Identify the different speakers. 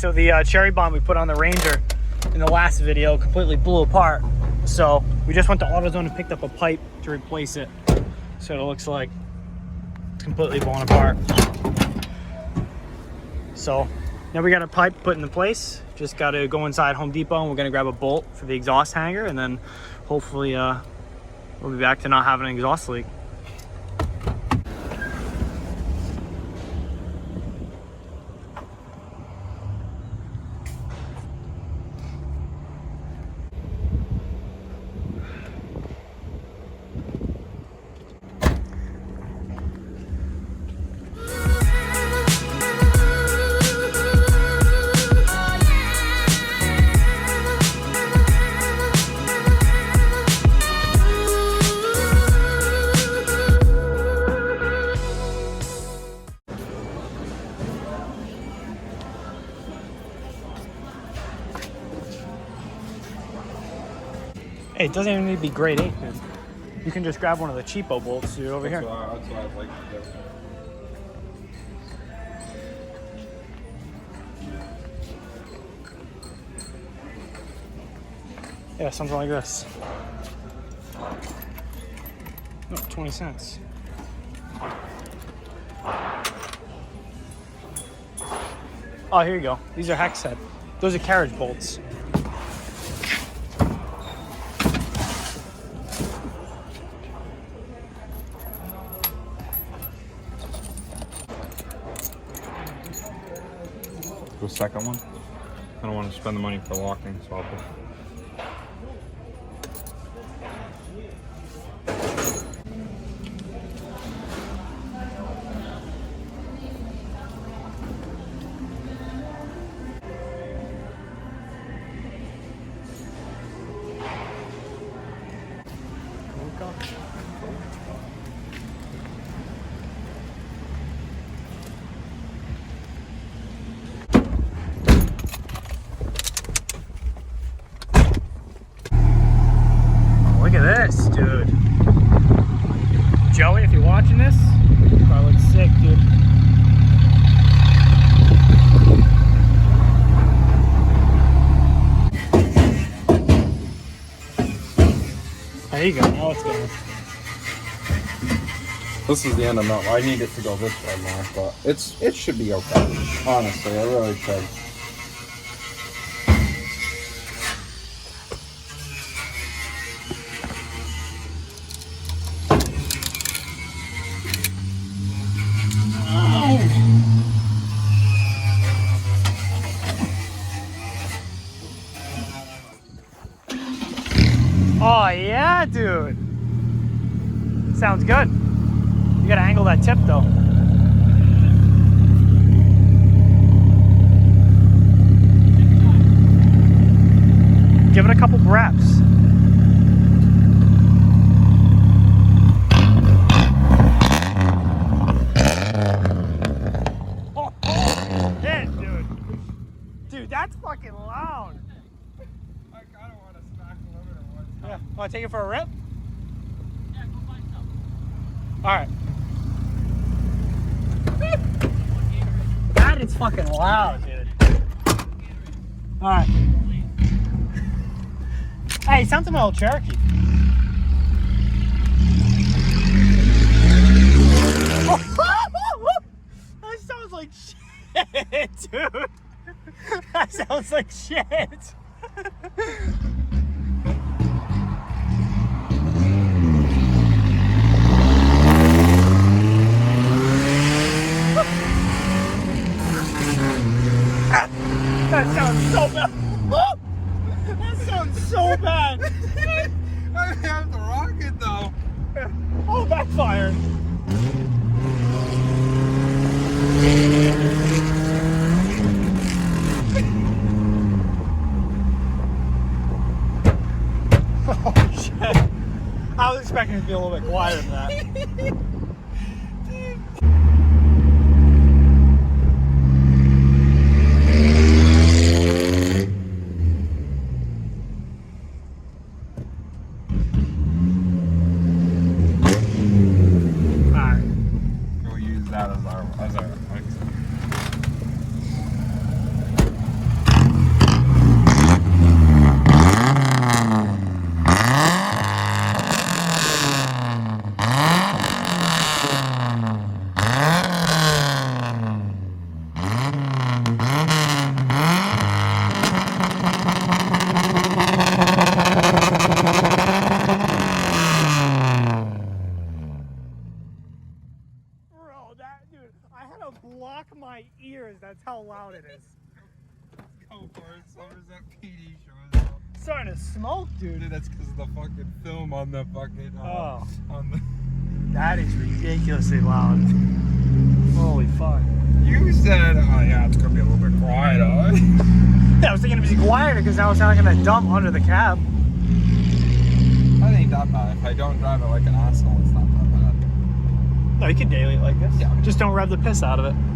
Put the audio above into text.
Speaker 1: so the cherry bomb we put on the Ranger in the last video completely blew apart. So we just went to AutoZone and picked up a pipe to replace it. So it looks like it's completely blown apart. So now we got a pipe put into place. Just got to go inside Home Depot and we're going to grab a bolt for the exhaust hanger, and then hopefully we'll be back to not having an exhaust leak. Hey, it doesn't even need to be grade 8, dude. You can just grab one of the cheapo bolts, dude, over here.
Speaker 2: That's what I'd like to do.
Speaker 1: Yeah, something like this. Oh, 20 cents. Oh, here you go. These are hex set. Those are carriage bolts.
Speaker 2: The second one. I don't want to spend the money for locking, so I'll put.
Speaker 1: Look at this, dude. Joey, if you're watching this, probably looks sick, dude. There you go. Now it's going.
Speaker 2: This is the end of milk. I need it to go this way more, but it should be okay. Honestly, I really should.
Speaker 1: Oh yeah, dude. Sounds good. You gotta angle that tip though. Give it a couple breaths. Oh, shit, dude. Dude, that's fucking loud.
Speaker 2: I kind of want to smack the limiter one time.
Speaker 1: Yeah. Want to take it for a rip?
Speaker 3: Yeah, go find some.
Speaker 1: Alright. That is fucking loud, dude. Alright. Hey, it sounds like my old Cherokee. That sounds like shit, dude. That sounds like shit. That sounds so bad. That sounds so bad.
Speaker 2: I have to rock it though.
Speaker 1: Oh, backfired. Oh shit. I was expecting it to be a little bit quieter than that. it is.
Speaker 2: Go for it. Somerset PD shows up.
Speaker 1: It's starting to smoke, dude.
Speaker 2: Dude, that's because of the fucking film on the fucking.
Speaker 1: Oh.
Speaker 2: On the.
Speaker 1: That is ridiculously loud. Holy fuck.
Speaker 2: You said, oh yeah, it's gonna be a little bit quiet, huh?
Speaker 1: Yeah, I was thinking it'd be quieter because now it's not gonna dump under the cab.
Speaker 2: That ain't that bad. If I don't drive it like an asshole, it's not that bad.
Speaker 1: No, you can daily it like this.
Speaker 2: Yeah.
Speaker 1: Just don't rev the piss out of it.